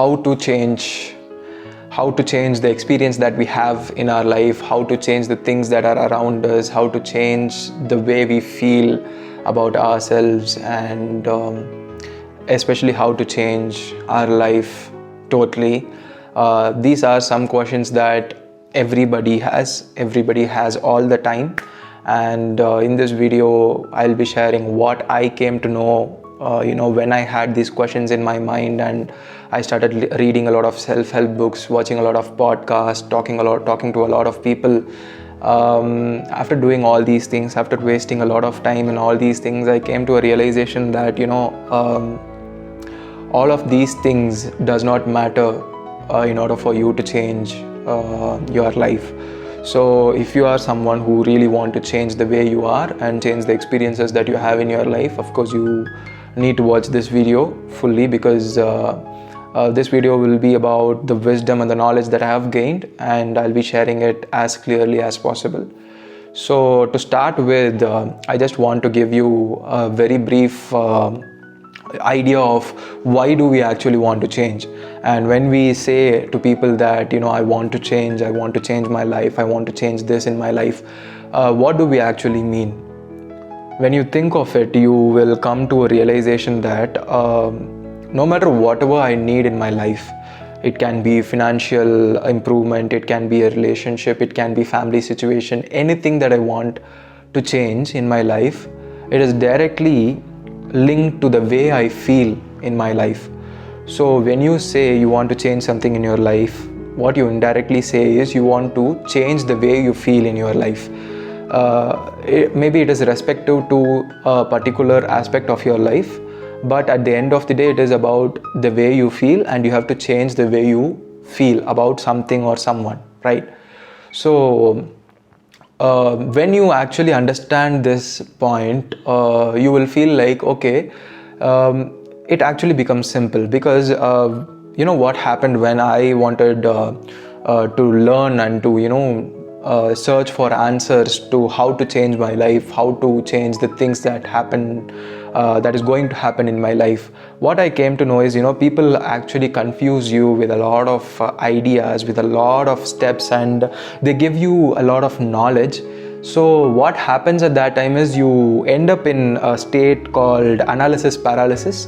how to change the experience that we have in our life, how to change the things that are around us, how to change the way we feel about ourselves, and especially how to change our life totally. These are some questions that everybody has all the time, and in this video I'll be sharing what I came to know when I had these questions in my mind, and I started reading a lot of self-help books, watching a lot of podcasts, talking to a lot of people. After doing all these things, after wasting a lot of time in all these things, I came to a realization that all of these things does not matter in order for you to change your life. So if you are someone who really want to change the way you are and change the experiences that you have in your life, of course you need to watch this video fully, because this video will be about the wisdom and the knowledge that I have gained, and I'll be sharing it as clearly as possible. So to start with, I just want to give you a very brief idea of why do we actually want to change. And when we say to people that I want to change my life, I want to change this in my life, what do we actually mean? When you think of it, you will come to a realization that no matter whatever I need in my life, it can be financial improvement, it can be a relationship, it can be family situation, anything that I want to change in my life, it is directly linked to the way I feel in my life. So when you say you want to change something in your life, what you indirectly say is you want to change the way you feel in your life. Maybe it is respective to a particular aspect of your life, but at the end of the day, it is about the way you feel, and you have to change the way you feel about something or someone, right? So when you actually understand this point, you will feel like, okay, it actually becomes simple, because what happened when I wanted to learn and to search for answers to how to change my life, how to change the things that happen, that is going to happen in my life. What I came to know is, people actually confuse you with a lot of ideas, with a lot of steps, and they give you a lot of knowledge. So what happens at that time is you end up in a state called analysis paralysis.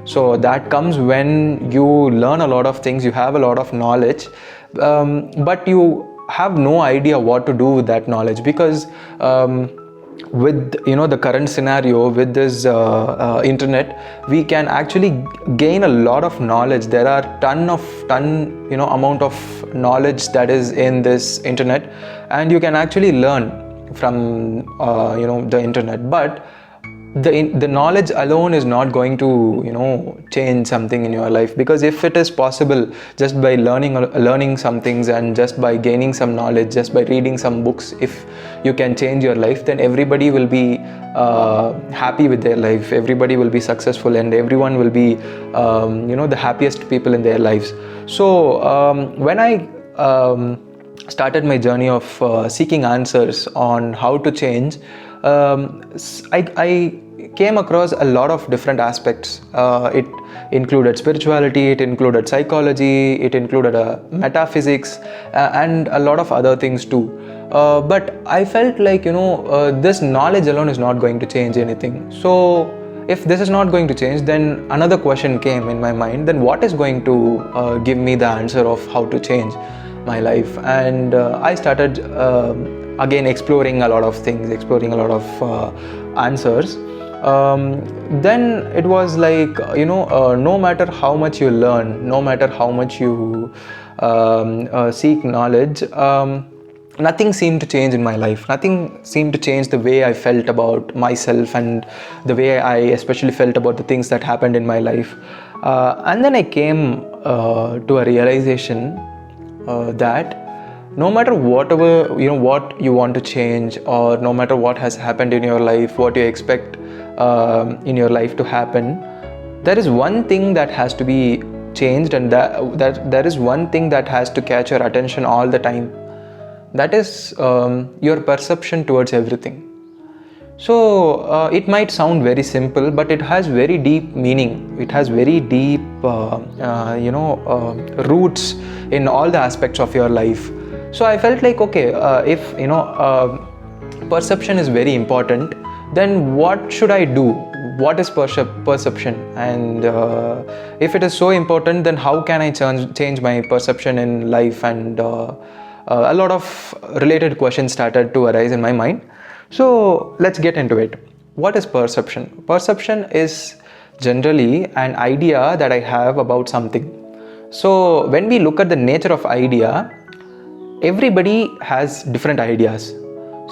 So that comes when you learn a lot of things, you have a lot of knowledge, but you have no idea what to do with that knowledge, because with the current scenario, with this internet, we can actually gain a lot of knowledge. There are ton amount of knowledge that is in this internet, and you can actually learn from the internet, but the knowledge alone is not going to change something in your life. Because if it is possible just by learning some things, and just by gaining some knowledge, just by reading some books, if you can change your life, then everybody will be happy with their life, everybody will be successful, and everyone will be the happiest people in their lives. So when I started my journey of seeking answers on how to change, I came across a lot of different aspects. It included spirituality, it included psychology, it included metaphysics, and a lot of other things too. But I felt like this knowledge alone is not going to change anything. So if this is not going to change, then another question came in my mind, then what is going to give me the answer of how to change my life? And I started again exploring a lot of things, exploring a lot of answers. Then it was like, no matter how much you learn, no matter how much you seek knowledge, nothing seemed to change in my life. Nothing seemed to change the way I felt about myself, and the way I especially felt about the things that happened in my life. And then I came to a realization that no matter whatever what you want to change, or no matter what has happened in your life, what you expect in your life to happen, there is one thing that has to be changed, and that there is one thing that has to catch your attention all the time. That is your perception towards everything. So it might sound very simple, but it has very deep meaning. It has very deep, roots in all the aspects of your life. So I felt like, okay, if perception is very important, then what should I do? What is perception? And if it is so important, then how can I change my perception in life? And a lot of related questions started to arise in my mind. So let's get into it. What is perception? Perception is generally an idea that I have about something. So when we look at the nature of idea, everybody has different ideas.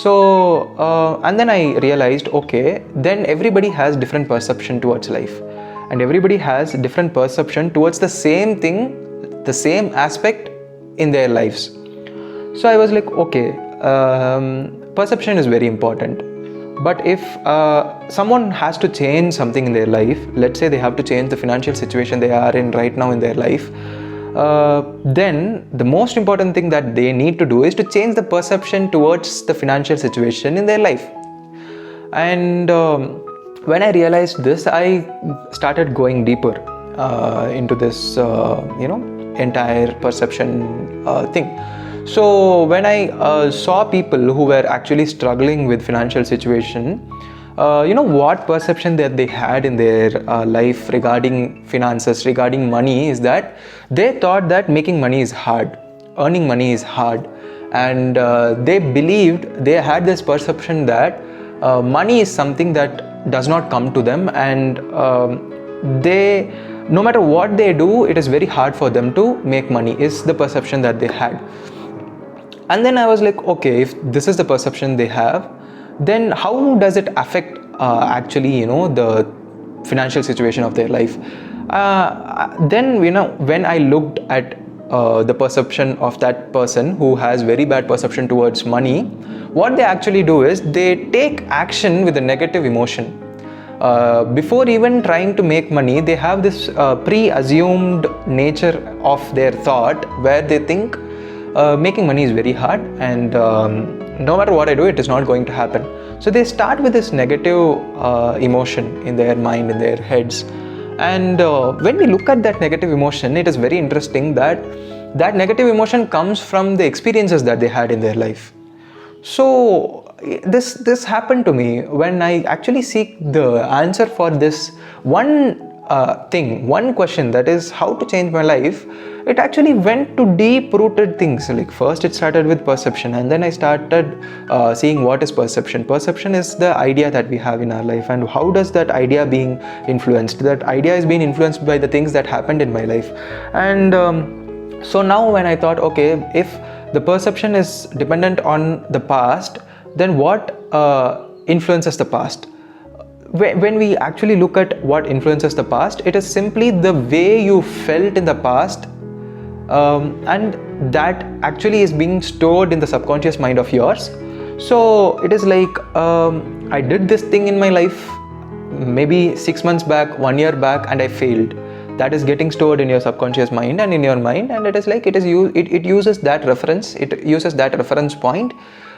So and then I realized, okay, then everybody has different perception towards life, and everybody has different perception towards the same thing, the same aspect in their lives. So I was like, okay, perception is very important. But if someone has to change something in their life, let's say they have to change the financial situation they are in right now in their life, then the most important thing that they need to do is to change the perception towards the financial situation in their life. And when I realized this, I started going deeper into this entire perception thing. So when I saw people who were actually struggling with financial situation, what perception that they had in their life regarding finances, regarding money, is that they thought that making money is hard, earning money is hard, and they had this perception that money is something that does not come to them, and no matter what they do, it is very hard for them to make money, is the perception that they had. And then I was like, okay, if this is the perception they have, then how does it affect the financial situation of their life? Then when I looked at the perception of that person who has very bad perception towards money, what they actually do is they take action with a negative emotion. Before even trying to make money, they have this pre-assumed nature of their thought where they think making money is very hard, and no matter what I do, it is not going to happen. So they start with this negative emotion in their mind, in their heads. And when we look at that negative emotion, it is very interesting that that negative emotion comes from the experiences that they had in their life. So this happened to me when I actually seek the answer for this one question, that is how to change my life. It actually went to deep rooted things. Like first it started with perception, and then I started seeing what is perception. Perception is the idea that we have in our life, and how does that idea being influenced? That idea is being influenced by the things that happened in my life. And so now when I thought, okay, if the perception is dependent on the past, then what influences the past? When we actually look at what influences the past, it is simply the way you felt in the past, and that actually is being stored in the subconscious mind of yours. So it is like, I did this thing in my life maybe 6 months back, 1 year back, and I failed. That is getting stored in your subconscious mind and in your mind, and it is like it uses that reference, it uses that reference point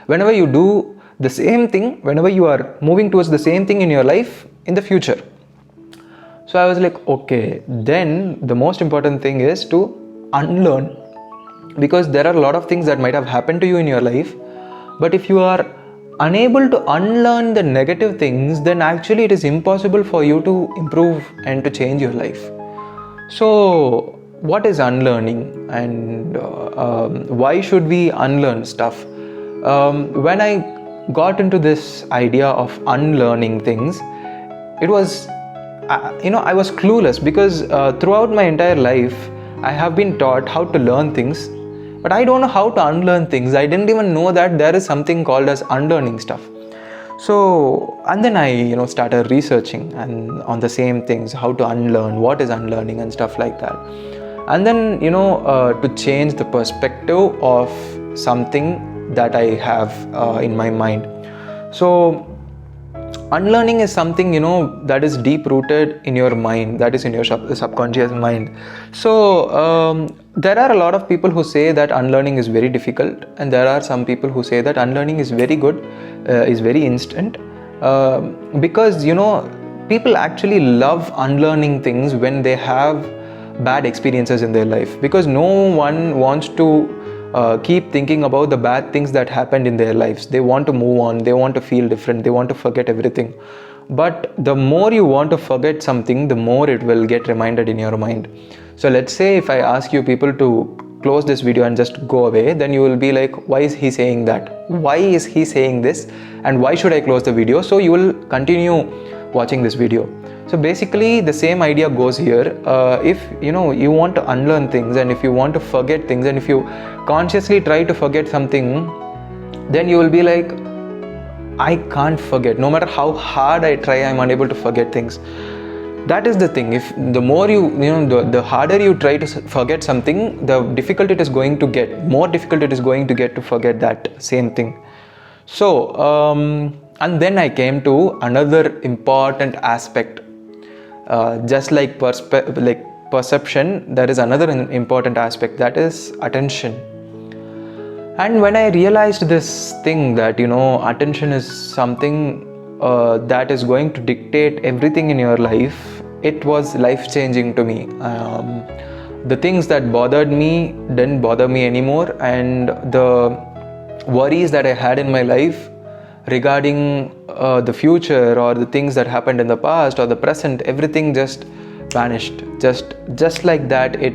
whenever you do the same thing, whenever you are moving towards the same thing in your life in the future. So I was like, okay, then the most important thing is to unlearn, because there are a lot of things that might have happened to you in your life, but if you are unable to unlearn the negative things, then actually it is impossible for you to improve and to change your life. So what is unlearning, and why should we unlearn stuff? When I got into this idea of unlearning things, it was I was clueless, because throughout my entire life I have been taught how to learn things, but I don't know how to unlearn things. I didn't even know that there is something called as unlearning stuff. So, and then I started researching and on the same things, how to unlearn, what is unlearning and stuff like that. And then to change the perspective of something that I have in my mind. So unlearning is something that is deep rooted in your mind, that is in your subconscious mind. So there are a lot of people who say that unlearning is very difficult, and there are some people who say that unlearning is very good, is very instant. Because people actually love unlearning things when they have bad experiences in their life, because no one wants to keep thinking about the bad things that happened in their lives. They want to move on, they want to feel different, they want to forget everything. But the more you want to forget something, the more it will get reminded in your mind. So let's say if I ask you people to close this video and just go away, then you will be like, why is he saying that? Why is he saying this? And why should I close the video? So you will continue watching this video. So basically the same idea goes here. If you want to unlearn things, and if you want to forget things, and if you consciously try to forget something, then you will be like, I can't forget. No matter how hard I try, I'm unable to forget things. That is the thing. If the more the harder you try to forget something, the difficult it is going to get, more difficult it is going to get to forget that same thing. So and then I came to another important aspect. Just like perception, there is another important aspect, that is attention. And when I realized this thing, that attention is something that is going to dictate everything in your life, it was life-changing to me. The things that bothered me didn't bother me anymore, and the worries that I had in my life regarding the future, or the things that happened in the past or the present, everything just vanished. Just like that, it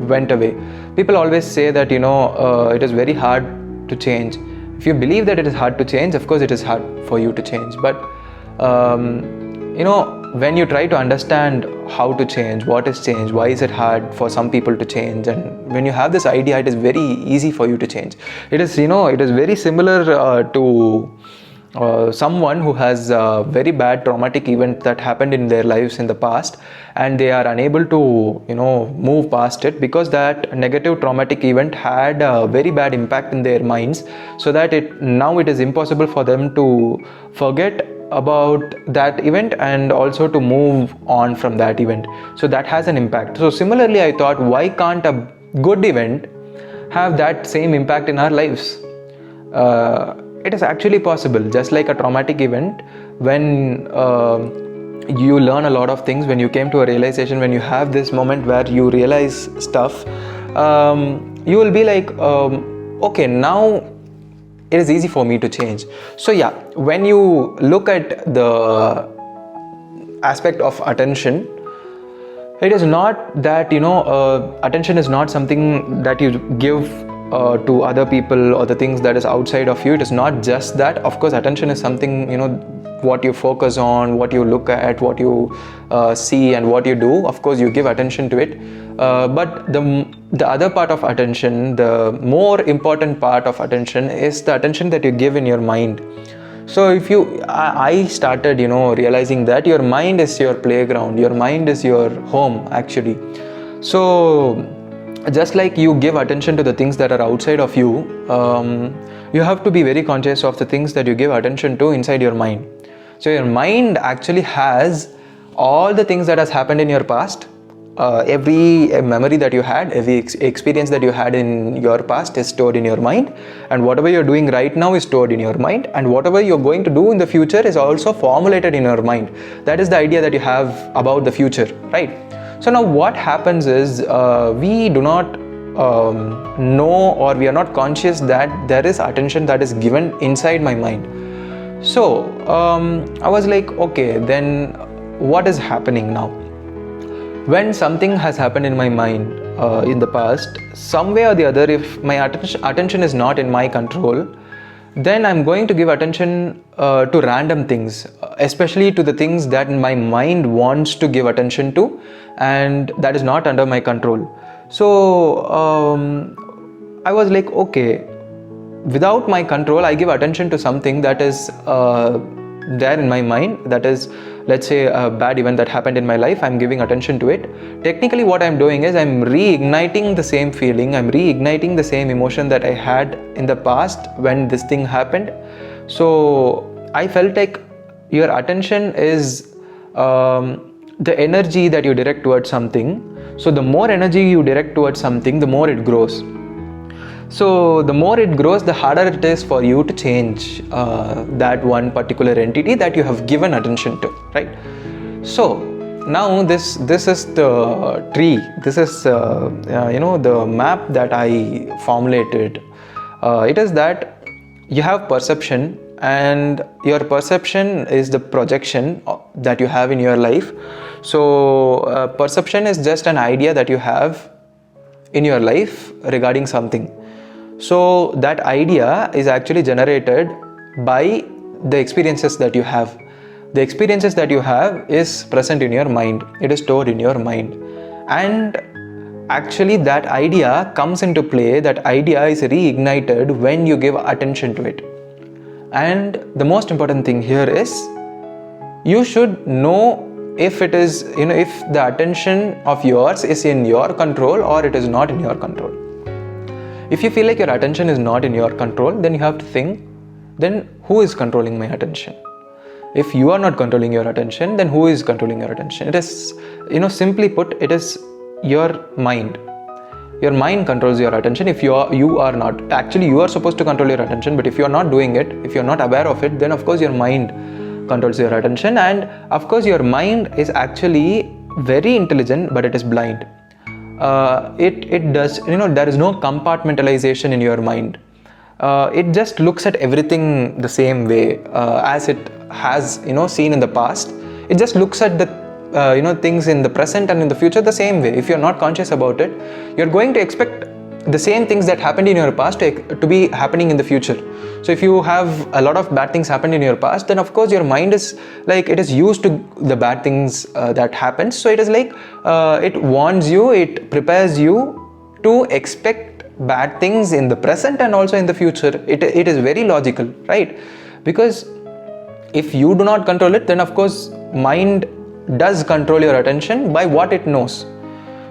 went away. People always say that it is very hard to change. If you believe that it is hard to change, of course it is hard for you to change. But when you try to understand how to change, what is change, why is it hard for some people to change, and when you have this idea, it is very easy for you to change. It is very similar to someone who has a very bad traumatic event that happened in their lives in the past, and they are unable to move past it, because that negative traumatic event had a very bad impact in their minds, so that now it is impossible for them to forget about that event, and also to move on from that event. So that has an impact. So similarly, I thought, why can't a good event have that same impact in our lives? It is actually possible. Just like a traumatic event, when you learn a lot of things, when you came to a realization, when you have this moment where you realize stuff, you will be like, okay, now it is easy for me to change. So yeah, when you look at the aspect of attention, it is not that attention is not something that you give to other people, or the things that is outside of you. It is not just that. Of course, attention is something, what you focus on, what you look at, what you see, and what you do. Of course, you give attention to it. But the other part of attention, the more important part of attention, is the attention that you give in your mind. So I started realizing that your mind is your playground, your mind is your home actually. So just like you give attention to the things that are outside of you, you have to be very conscious of the things that you give attention to inside your mind. So your mind actually has all the things that has happened in your past. Every memory that you had, every experience that you had in your past is stored in your mind, and whatever you're doing right now is stored in your mind, and whatever you're going to do in the future is also formulated in your mind. That is the idea that you have about the future, right? So now what happens is, we do not know, or we are not conscious that there is attention that is given inside my mind. So I was like, okay, then what is happening now? When something has happened in my mind in the past, some way or the other, if my attention is not in my control, then I'm going to give attention to random things, especially to the things that my mind wants to give attention to, and that is not under my control. So I was like, okay, without my control, I give attention to something that is there in my mind, that is, let's say, a bad event that happened in my life. I'm giving attention to it. Technically what I'm doing is I'm reigniting the same feeling, I'm reigniting the same emotion that I had in the past when this thing happened. So I felt like your attention is the energy that you direct towards something. So the more energy you direct towards something, the more it grows. So the more it grows, the harder it is for you to change that one particular entity that you have given attention to, right? So now this is the tree. This is the map that I formulated. It is that you have perception, and your perception is the projection that you have in your life. So perception is just an idea that you have in your life regarding something. So that idea is actually generated by the experiences that you have. The experiences that you have is present in your mind. It is stored in your mind. And actually that idea comes into play. That idea is reignited when you give attention to it. And the most important thing here is you should know if it is, if the attention of yours is in your control or it is not in your control. If you feel like your attention is not in your control, then you have to think, then who is controlling my attention? If you are not controlling your attention, then who is controlling your attention? It is, simply put, it is your mind. Your mind controls your attention. If you are not, actually you are supposed to control your attention, but if you are not doing it, if you are not aware of it, then of course your mind controls your attention. And of course your mind is actually very intelligent, but it is blind. It does, there is no compartmentalization in your mind. It just looks at everything the same way as it has, seen in the past. It just looks at the, things in the present and in the future the same way. If you're not conscious about it, you're going to expect the same things that happened in your past to be happening in the future. So if you have a lot of bad things happened in your past, then of course your mind is like, it is used to the bad things that happened. So it is like, it warns you, it prepares you to expect bad things in the present and also in the future. It is very logical, right? Because if you do not control it, then of course mind does control your attention by what it knows.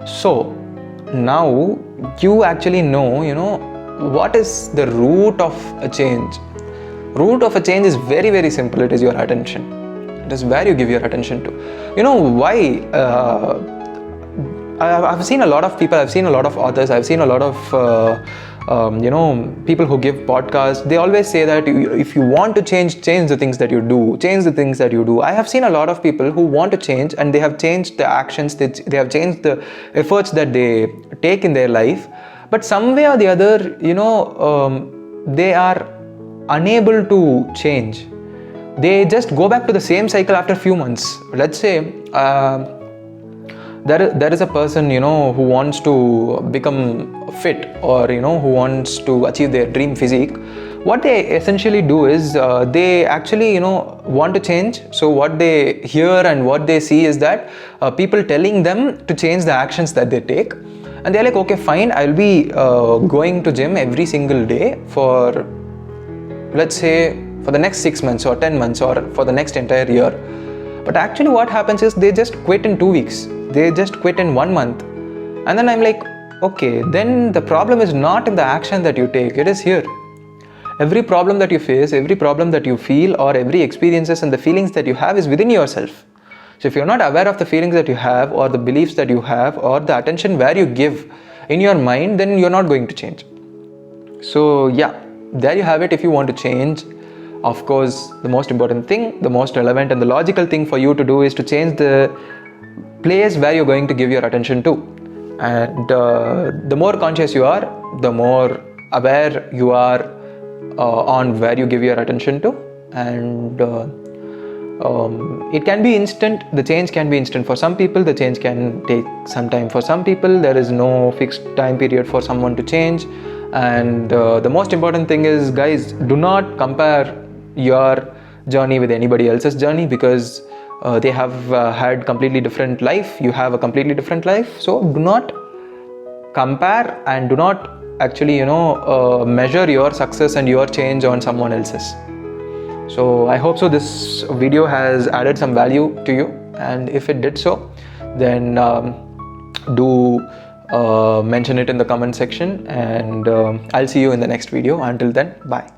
So now you actually know, what is the root of a change. Root of a change is very, very simple. It is your attention. It is where you give your attention to. Why? I've seen a lot of people, I've seen a lot of authors, I've seen a lot of people who give podcasts. They always say that if you want to change the things that you do, change the things that you do. I have seen a lot of people who want to change, and they have changed the actions, they have changed the efforts that they take in their life, but some way or the other, they are unable to change. They just go back to the same cycle after a few months. Let's say there is a person, who wants to become fit, or who wants to achieve their dream physique. What they essentially do is they actually want to change. So what they hear and what they see is that people telling them to change the actions that they take, and they're like, okay, fine, I'll be going to gym every single day for, let's say, for the next 6 months or 10 months or for the next entire year. But actually what happens is they just quit in 2 weeks. They just quit in 1 month. And then I'm like, okay, then the problem is not in the action that you take, it is here. Every problem that you face, every problem that you feel, or every experiences and the feelings that you have is within yourself. So if you're not aware of the feelings that you have, or the beliefs that you have, or the attention where you give in your mind, then you're not going to change. So yeah, there you have it. If you want to change, of course, the most important thing, the most relevant and the logical thing for you to do is to change the place where you're going to give your attention to. And the more conscious you are, the more aware you are on where you give your attention to. And it can be instant. The change can be instant. For some people, the change can take some time. For some people, there is no fixed time period for someone to change. And the most important thing is, guys, do not compare your journey with anybody else's journey, because they have had completely different life. You have a completely different life. So do not compare, and do not actually measure your success and your change on someone else's. So I hope so this video has added some value to you, and if it did so, then do mention it in the comment section, and I'll see you in the next video. Until then, bye.